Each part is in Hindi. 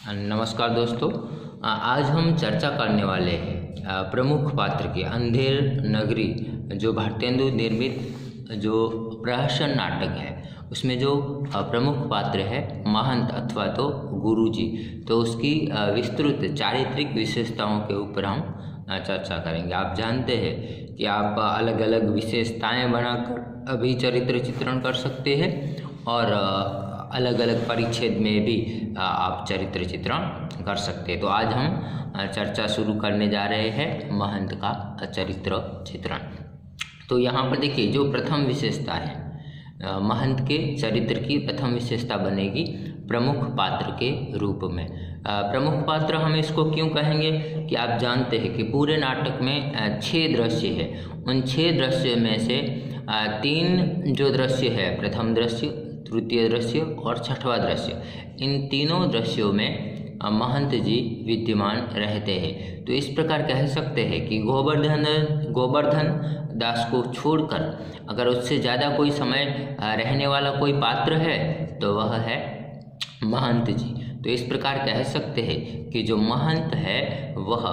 नमस्कार दोस्तों। आज हम चर्चा करने वाले हैं प्रमुख पात्र की अंधेर नगरी, जो भारतेंदु निर्मित जो प्रहसन नाटक है उसमें जो प्रमुख पात्र है महंत अथवा तो गुरुजी। तो उसकी विस्तृत चारित्रिक विशेषताओं के ऊपर हम चर्चा करेंगे। आप जानते हैं कि आप अलग अलग विशेषताएं बनाकर अभी चरित्र चित्रण कर सकते हैं और अलग अलग परिच्छेद में भी आप चरित्र चित्रण कर सकते हैं। तो आज हम चर्चा शुरू करने जा रहे हैं महंत का चरित्र चित्रण। तो यहाँ पर देखिए, जो प्रथम विशेषता है महंत के चरित्र की प्रथम विशेषता बनेगी प्रमुख पात्र के रूप में। प्रमुख पात्र हम इसको क्यों कहेंगे कि आप जानते हैं कि पूरे नाटक में 6 दृश्य है। उन 6 दृश्य में से 3 जो दृश्य है, प्रथम दृश्य, तृतीय दृश्य और छठवां दृश्य, इन तीनों दृश्यों में महंत जी विद्यमान रहते हैं। तो इस प्रकार कह सकते हैं कि गोवर्धन दास को छोड़कर अगर उससे ज़्यादा कोई समय रहने वाला कोई पात्र है तो वह है महंत जी। तो इस प्रकार कह सकते हैं कि जो महंत है वह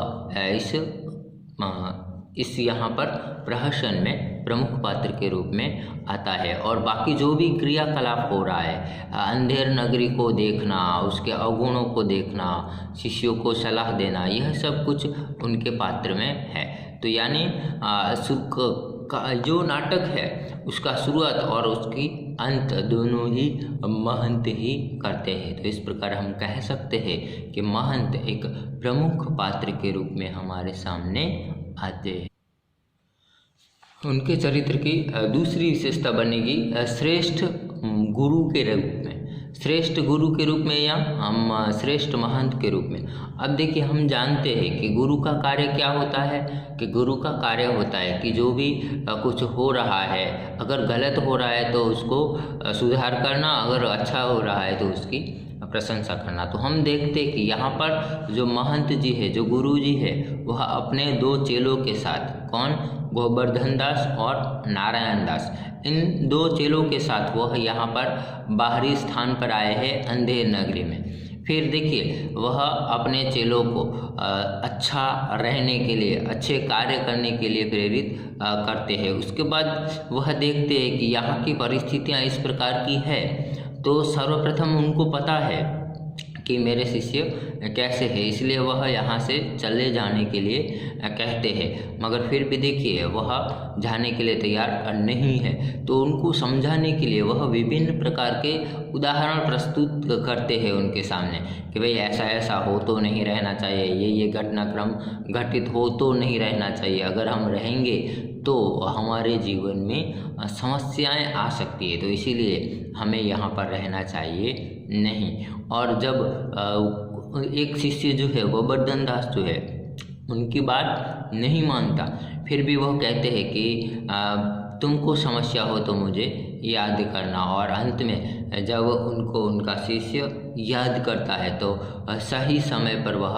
इस यहाँ पर प्रहसन में प्रमुख पात्र के रूप में आता है। और बाकी जो भी क्रियाकलाप हो रहा है, अंधेर नगरी को देखना, उसके अवगुणों को देखना, शिष्यों को सलाह देना, यह सब कुछ उनके पात्र में है। तो यानी जो नाटक है उसका शुरुआत और उसकी अंत दोनों ही महंत ही करते हैं। तो इस प्रकार हम कह सकते हैं कि महंत एक प्रमुख पात्र के रूप में हमारे सामने आते हैं। उनके चरित्र की दूसरी विशेषता बनेगी श्रेष्ठ गुरु के रूप में। श्रेष्ठ गुरु के रूप में या हम श्रेष्ठ महंत के रूप में। अब देखिए, हम जानते हैं कि गुरु का कार्य क्या होता है कि गुरु का कार्य होता है कि जो भी कुछ हो रहा है, अगर गलत हो रहा है तो उसको सुधार करना, अगर अच्छा हो रहा है तो उसकी प्रशंसा करना। तो हम देखते हैं कि यहाँ पर जो महंत जी है, जो गुरु जी है, वह अपने 2 चेलों के साथ, कौन, गोवर्धन दास और नारायण दास, इन 2 चेलों के साथ वह यहाँ पर बाहरी स्थान पर आए हैं अंधेर नगरी में। फिर देखिए, वह अपने चेलों को अच्छा रहने के लिए, अच्छे कार्य करने के लिए प्रेरित करते हैं। उसके बाद वह देखते हैं कि यहाँ की परिस्थितियाँ इस प्रकार की है, तो सर्वप्रथम उनको पता है कि मेरे शिष्य कैसे है, इसलिए वह यहाँ से चले जाने के लिए कहते हैं। मगर फिर भी देखिए, वह जाने के लिए तैयार नहीं है। तो उनको समझाने के लिए वह विभिन्न प्रकार के उदाहरण प्रस्तुत करते हैं उनके सामने कि भाई ऐसा ऐसा हो तो नहीं रहना चाहिए, ये घटनाक्रम घटित हो तो नहीं रहना चाहिए। अगर हम रहेंगे तो हमारे जीवन में समस्याएं आ सकती है, तो इसीलिए हमें यहाँ पर रहना चाहिए नहीं। और जब एक शिष्य जो है, गोवर्धन दास जो है, उनकी बात नहीं मानता, फिर भी वह कहते हैं कि तुमको समस्या हो तो मुझे याद करना। और अंत में जब उनको उनका शिष्य याद करता है तो सही समय पर वह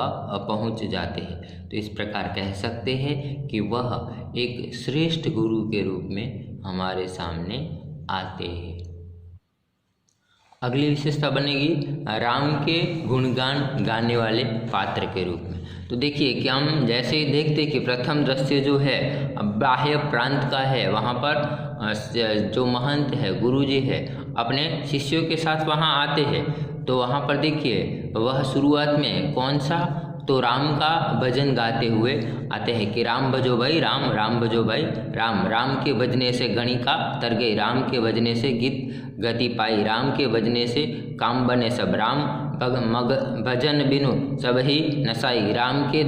पहुंच जाते हैं। तो इस प्रकार कह सकते हैं कि वह एक श्रेष्ठ गुरु के रूप में हमारे सामने आते हैं। अगली विशेषता बनेगी राम के गुणगान गाने वाले पात्र के रूप में। तो देखिए कि हम जैसे ही देखते कि प्रथम दृश्य जो है बाह्य प्रांत का है, वहाँ पर जो महंत है, गुरुजी है, अपने शिष्यों के साथ वहाँ आते हैं। तो वहाँ पर देखिए, वह शुरुआत में कौन सा, तो राम का भजन गाते हुए आते हैं कि राम भजो भाई राम, राम भजो भाई राम, राम के भजने से गणिका तर गई, राम के भजने से गीत गति पाई, राम के भजने से काम बने सब, राम भजन बिनु सब ही नसाई, राम के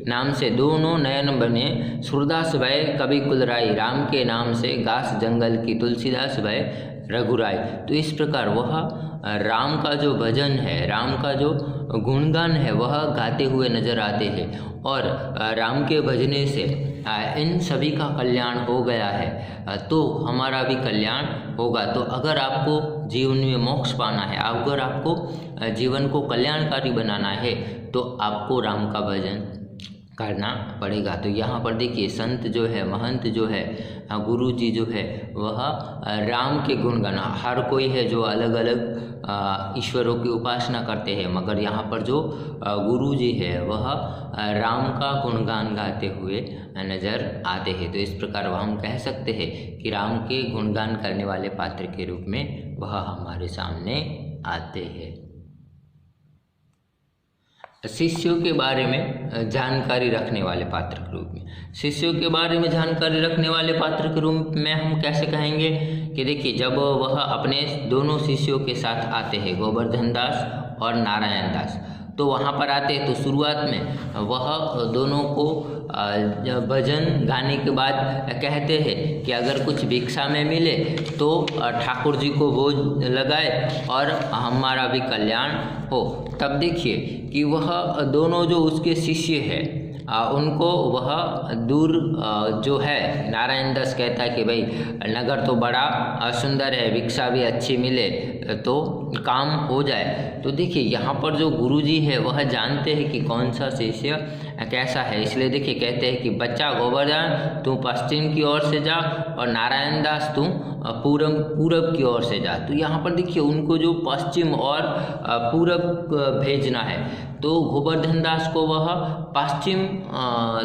नाम से दोनों नयन बने, सूरदास भय कवि कुलराई, राम के नाम से घास जंगल की तुलसीदास भय रघुराई। तो इस प्रकार वह राम का जो भजन है, राम का जो गुणगान है, वह गाते हुए नजर आते हैं। और राम के भजने से इन सभी का कल्याण हो गया है, तो हमारा भी कल्याण होगा। तो अगर आपको जीवन में मोक्ष पाना है, अगर आपको जीवन को कल्याणकारी बनाना है, तो आपको राम का भजन करना पड़ेगा। तो यहाँ पर देखिए संत जो है, महंत जो है, गुरु जी जो है वह राम के गुण गाना, हर कोई है जो अलग अलग ईश्वरों की उपासना करते हैं, मगर यहाँ पर जो गुरु जी है वह राम का गुणगान गाते हुए नजर आते हैं। तो इस प्रकार वह हम कह सकते हैं कि राम के गुणगान करने वाले पात्र के रूप में वह हमारे सामने आते हैं। शिष्यों के बारे में जानकारी रखने वाले पात्र के रूप में, शिष्यों के बारे में जानकारी रखने वाले पात्र के रूप में हम कैसे कहेंगे कि देखिए जब वह अपने दोनों शिष्यों के साथ आते हैं, गोवर्धन दास और नारायण दास, तो वहाँ पर आते हैं तो शुरुआत में वह दोनों को भजन गाने के बाद कहते हैं कि अगर कुछ भिक्षा में मिले तो ठाकुर जी को भोज लगाए और हमारा भी कल्याण हो। तब देखिए कि वह दोनों जो उसके शिष्य हैं उनको वह दूर जो है, नारायण दास कहता है कि भाई नगर तो बड़ा सुंदर है, भिक्षा भी अच्छी मिले तो काम हो जाए। तो देखिए यहाँ पर जो गुरुजी है वह जानते हैं कि कौन सा शिष्य कैसा है, इसलिए देखिए कहते हैं कि बच्चा गोवर्धन तू पश्चिम की ओर से जा और नारायण दास तू पूरब की ओर से जा। तो यहाँ पर देखिए उनको जो पश्चिम और पूरब भेजना है तो गोवर्धन दास को वह पश्चिम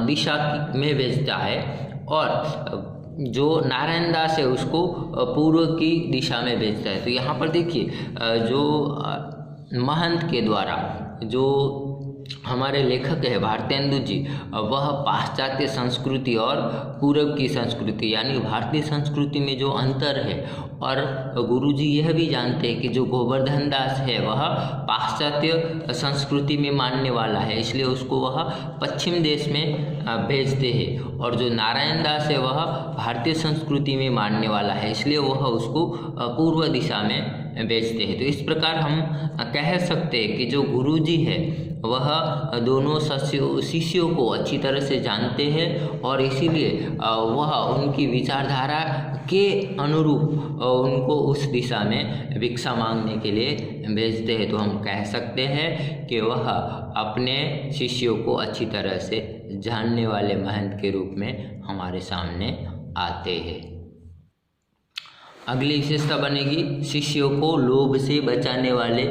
दिशा में भेजता है और जो नारायण दास है उसको पूर्व की दिशा में भेजता है। तो यहाँ पर देखिए जो महंत के द्वारा जो हमारे लेखक है भारतेंदु जी, वह पाश्चात्य संस्कृति और पूरब की संस्कृति यानी भारतीय संस्कृति में जो अंतर है, और गुरुजी यह भी जानते हैं कि जो गोवर्धन दास है वह पाश्चात्य संस्कृति में मानने वाला है, इसलिए उसको वह पश्चिम देश में भेजते हैं, और जो नारायण दास है वह भारतीय संस्कृति में मानने वाला है, इसलिए वह उसको पूर्व दिशा में भेजते हैं। तो इस प्रकार हम कह सकते हैं कि जो गुरुजी है वह दोनों शिष्यों को अच्छी तरह से जानते हैं और इसीलिए वह उनकी विचारधारा के अनुरूप उनको उस दिशा में भिक्षा मांगने के लिए भेजते हैं। तो हम कह सकते हैं कि वह अपने शिष्यों को अच्छी तरह से जानने वाले महंत के रूप में हमारे सामने आते हैं। अगली विशेषता बनेगी शिष्यों को लोभ से बचाने वाले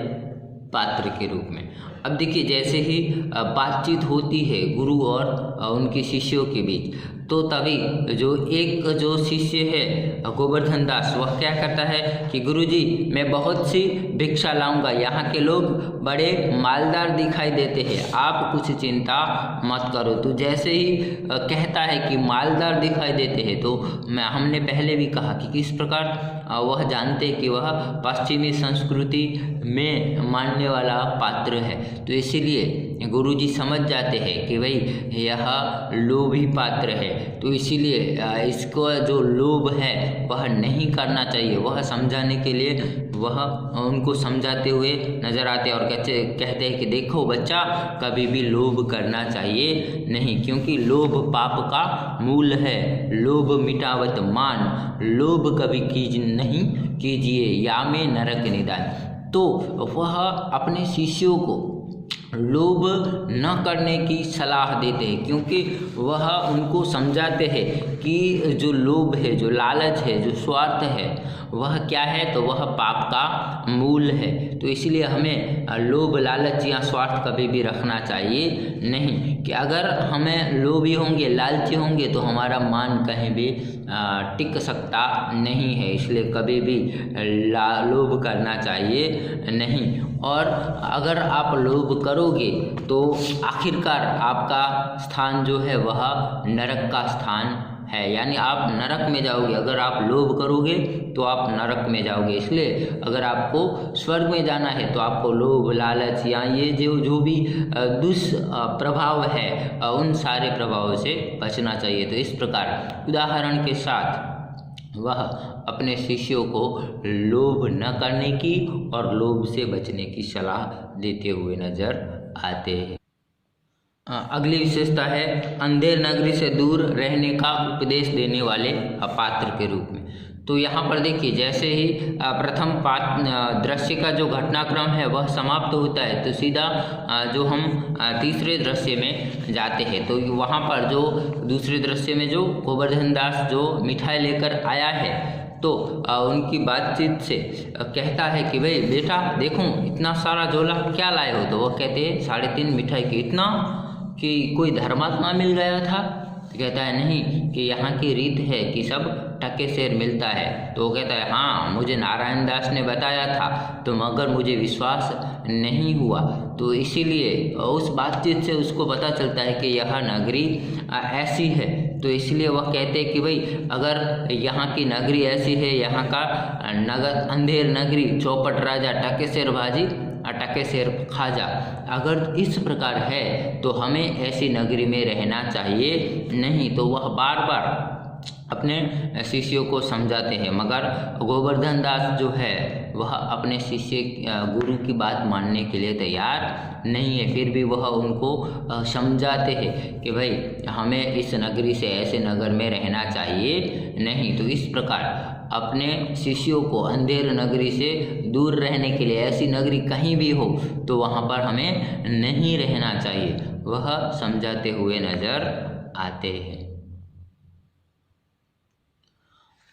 पात्र के रूप में। अब देखिए जैसे ही बातचीत होती है गुरु और उनके शिष्यों के बीच, तो तभी जो शिष्य है गोवर्धन दास वह क्या करता है कि गुरुजी मैं बहुत सी भिक्षा लाऊंगा, यहाँ के लोग बड़े मालदार दिखाई देते हैं, आप कुछ चिंता मत करो। तो जैसे ही कहता है कि मालदार दिखाई देते हैं, तो हमने पहले भी कहा कि किस प्रकार वह जानते हैं कि वह पश्चिमी संस्कृति में मानने वाला पात्र है। तो इसीलिए गुरुजी समझ जाते हैं कि भाई यह लोभी पात्र है, तो इसीलिए इसको जो लोभ है वह नहीं करना चाहिए। वह समझाने के लिए वह उनको समझाते हुए नजर आते हैं और कहते हैं कि देखो बच्चा, कभी भी लोभ करना चाहिए नहीं, क्योंकि लोभ पाप का मूल है। लोभ मिटावत मान, लोभ कभी नहीं कीजिए, या में नरक निदान। तो वह अपने शिष्यों को लोभ न करने की सलाह देते हैं, क्योंकि वह उनको समझाते हैं कि जो लोभ है, जो लालच है, जो स्वार्थ है, वह क्या है, तो वह पाप का मूल है। तो इसलिए हमें लोभ, लालच या स्वार्थ कभी भी रखना चाहिए नहीं, कि अगर हमें लोभी होंगे, लालची होंगे, तो हमारा मान कहीं भी टिक सकता नहीं है। इसलिए कभी भी लोभ करना चाहिए नहीं, और अगर आप लोभ करोगे तो आखिरकार आपका स्थान जो है वह नरक का स्थान है, यानी आप नरक में जाओगे। अगर आप लोभ करोगे तो आप नरक में जाओगे। इसलिए अगर आपको स्वर्ग में जाना है तो आपको लोभ, लालच या ये जो भी दुष्प्रभाव है, उन सारे प्रभावों से बचना चाहिए। तो इस प्रकार उदाहरण के साथ वह अपने शिष्यों को लोभ न करने की और लोभ से बचने की सलाह देते हुए नजर आते हैं। अगली विशेषता है अंधेर नगरी से दूर रहने का उपदेश देने वाले पात्र के रूप में। तो यहाँ पर देखिए जैसे ही प्रथम दृश्य का जो घटनाक्रम है वह समाप्त होता है, तो सीधा जो हम तीसरे दृश्य में जाते हैं। तो वहाँ पर जो दूसरे दृश्य में जो गोवर्धन दास जो मिठाई लेकर आया है तो उनकी बातचीत से कहता है कि भाई बेटा देखो इतना सारा झोला क्या लाए हो। तो वो कहते हैं 3.5 मिठाई की, इतना कि कोई धर्मात्मा मिल गया था। तो कहता है नहीं, कि यहाँ की रीत है कि सब टके सेर मिलता है। तो वो कहता है हाँ मुझे नारायण दास ने बताया था तो मगर मुझे विश्वास नहीं हुआ। तो इसीलिए उस बातचीत से उसको पता चलता है कि यह नगरी ऐसी है। तो इसलिए वह कहते हैं कि भाई अगर यहाँ की नगरी ऐसी है, यहाँ का नगर अंधेर नगरी, चौपट राजा, टके सेर भाजी टके सेर खाजा, अगर इस प्रकार है तो हमें ऐसी नगरी में रहना चाहिए नहीं। तो वह बार बार अपने शिष्यों को समझाते हैं, मगर गोवर्धन दास जो है वह अपने शिष्य गुरु की बात मानने के लिए तैयार नहीं है। फिर भी वह उनको समझाते हैं कि भाई हमें इस नगरी से ऐसे नगर में रहना चाहिए नहीं। तो इस प्रकार अपने शिष्यों को अंधेर नगरी से दूर रहने के लिए, ऐसी नगरी कहीं भी हो तो वहाँ पर हमें नहीं रहना चाहिए, वह समझाते हुए नजर आते हैं।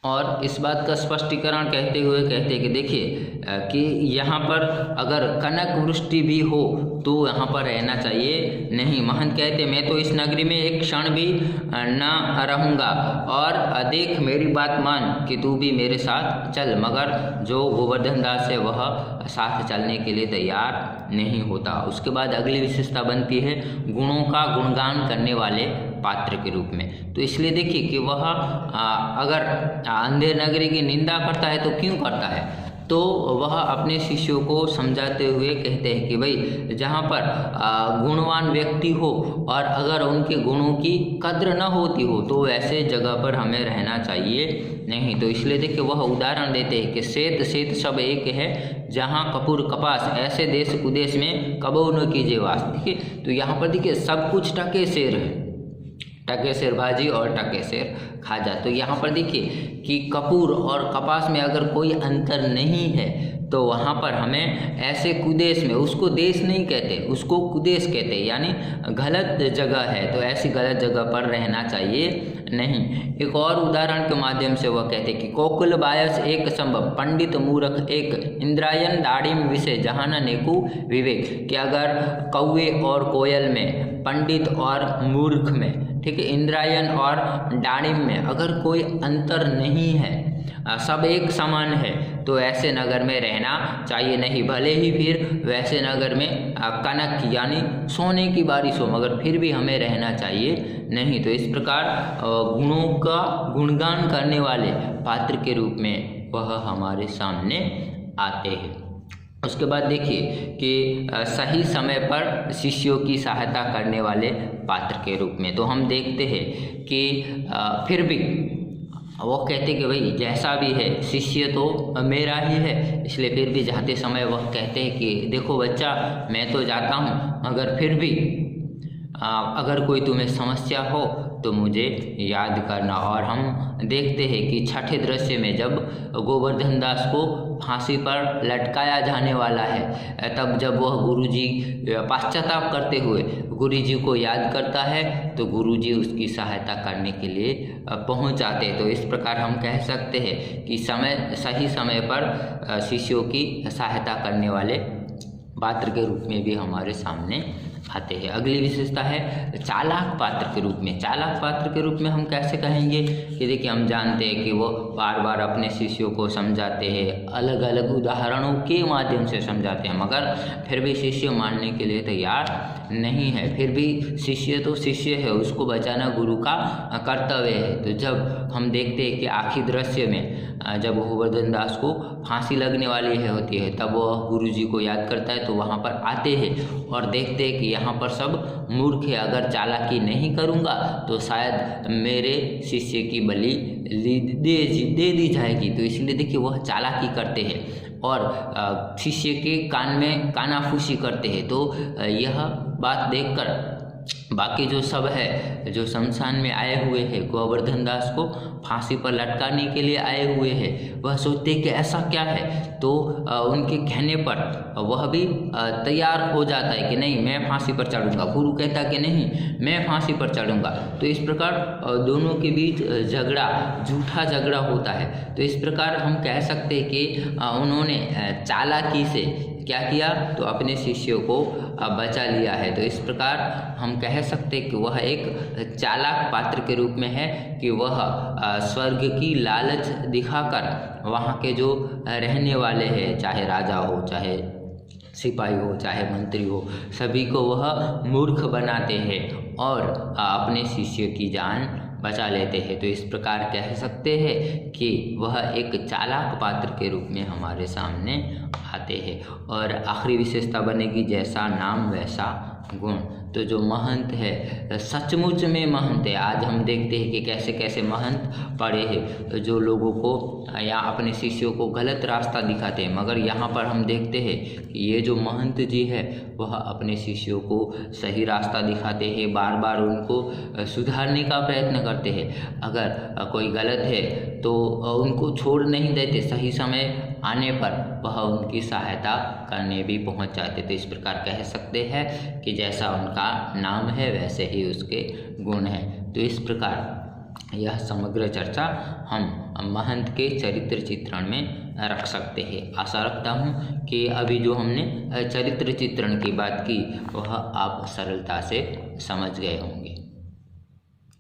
और इस बात का स्पष्टीकरण कहते हुए कहते हैं कि देखिए कि यहाँ पर अगर कनक वृष्टि भी हो तो यहाँ पर रहना चाहिए नहीं। महंत कहते मैं तो इस नगरी में एक क्षण भी न रहूँगा, और देख मेरी बात मान कि तू भी मेरे साथ चल। मगर जो गोवर्धन दास है वह साथ चलने के लिए तैयार नहीं होता। उसके बाद अगली विशेषता बनती है गुणों का गुणगान करने वाले पात्र के रूप में। तो इसलिए देखिए कि वह अगर अंधेर नगरी की निंदा करता है तो क्यों करता है, तो वह अपने शिष्यों को समझाते हुए कहते हैं कि भाई जहाँ पर गुणवान व्यक्ति हो और अगर उनके गुणों की कद्र न होती हो तो ऐसे जगह पर हमें रहना चाहिए नहीं। तो इसलिए देखिए वह उदाहरण देते हैं कि सेत सेत सब एक है, जहाँ कपूर कपास, ऐसे देश कुदेश में कबो न कीजिए वास। ठीक है, तो यहाँ पर देखिए सब कुछ टके सेर है, टके सेर भाजी और टके सेर खाजा। तो यहाँ पर देखिए कि कपूर और कपास में अगर कोई अंतर नहीं है तो वहाँ पर हमें ऐसे कुदेश में, उसको देश नहीं कहते, उसको कुदेश कहते, यानी गलत जगह है, तो ऐसी गलत जगह पर रहना चाहिए नहीं। एक और उदाहरण के माध्यम से वह कहते कि कोकुल बायस एक संभव, पंडित मूर्ख एक, इंद्रायन दाड़िम विषय जहाना नेकु विवेक। कि अगर कौवे और कोयल में, पंडित और मूर्ख में, ठीक है, इंद्रायन और डाणिम में अगर कोई अंतर नहीं है, सब एक समान है, तो ऐसे नगर में रहना चाहिए नहीं। भले ही फिर वैसे नगर में कनक यानी सोने की बारिश हो, मगर फिर भी हमें रहना चाहिए नहीं। तो इस प्रकार गुणों का गुणगान करने वाले पात्र के रूप में वह हमारे सामने आते हैं। उसके बाद देखिए कि सही समय पर शिष्यों की सहायता करने वाले पात्र के रूप में तो हम देखते हैं कि फिर भी वो कहते कि भाई जैसा भी है शिष्य तो मेरा ही है, इसलिए फिर भी जाते समय वह कहते हैं कि देखो बच्चा मैं तो जाता हूँ, मगर फिर भी अगर कोई तुम्हें समस्या हो तो मुझे याद करना। और हम देखते हैं कि छठे दृश्य में जब गोवर्धन दास को फांसी पर लटकाया जाने वाला है, तब जब वह गुरुजी पश्चाताप करते हुए गुरुजी को याद करता है तो गुरुजी उसकी सहायता करने के लिए पहुंच जाते हैं। तो इस प्रकार हम कह सकते हैं कि सही समय पर शिष्यों की सहायता करने वाले पात्र के रूप में भी हमारे सामने आते हैं। अगली विशेषता है चालाक पात्र के रूप में। चालाक पात्र के रूप में हम कैसे कहेंगे कि देखिए हम जानते हैं कि वो बार बार अपने शिष्यों को समझाते हैं, अलग अलग उदाहरणों के माध्यम से समझाते हैं, मगर फिर भी शिष्य मानने के लिए तैयार नहीं है। फिर भी शिष्य तो शिष्य है, उसको बचाना गुरु का कर्तव्य है। तो जब हम देखते हैं कि आखिरी दृश्य में जब गोवर्धन दास को फांसी लगने वाली होती है, तब वह गुरुजी को याद करता है, तो वहाँ पर आते हैं और देखते हैं कि यहाँ पर सब मूर्ख है, अगर चालाकी नहीं करूँगा तो शायद मेरे शिष्य की बलि दे दी जाएगी। तो इसलिए देखिए वह चालाकी करते हैं और शिष्य के कान में कानाफूसी करते हैं। तो यह बात देखकर बाकी जो सब है, जो शमशान में आए हुए हैं, गोवर्धन दास को फांसी पर लटकाने के लिए आए हुए हैं, वह सोचते कि ऐसा क्या है, तो उनके कहने पर वह भी तैयार हो जाता है कि नहीं मैं फांसी पर चढ़ूंगा। गुरु कहता कि नहीं मैं फांसी पर चढ़ूंगा। तो इस प्रकार दोनों के बीच झगड़ा, झूठा झगड़ा होता है। तो इस प्रकार हम कह सकते हैं कि उन्होंने चालाकी से क्या किया, तो अपने शिष्यों को बचा लिया है। तो इस प्रकार हम कह सकते हैं कि वह एक चालाक पात्र के रूप में है कि वह स्वर्ग की लालच दिखाकर वहाँ के जो रहने वाले हैं, चाहे राजा हो, चाहे सिपाही हो, चाहे मंत्री हो, सभी को वह मूर्ख बनाते हैं और अपने शिष्य की जान बचा लेते हैं। तो इस प्रकार कह सकते हैं कि वह एक चालाक पात्र के रूप में हमारे सामने आते हैं। और आखिरी विशेषता बनेगी जैसा नाम वैसा गुण। तो जो महंत है, सचमुच में महंत है। आज हम देखते हैं कि कैसे कैसे महंत पड़े हैं जो लोगों को या अपने शिष्यों को गलत रास्ता दिखाते हैं, मगर यहाँ पर हम देखते हैं कि ये जो महंत जी है वह अपने शिष्यों को सही रास्ता दिखाते हैं, बार बार उनको सुधारने का प्रयत्न करते हैं। अगर कोई गलत है तो उनको छोड़ नहीं देते, सही समय आने पर वह उनकी सहायता करने भी पहुंच जाते। तो इस प्रकार कह सकते हैं कि जैसा उनका नाम है वैसे ही उसके गुण हैं। तो इस प्रकार यह समग्र चर्चा हम महंत के चरित्र चित्रण में रख सकते हैं। आशा रखता हूँ कि अभी जो हमने चरित्र चित्रण की बात की वह आप सरलता से समझ गए होंगे।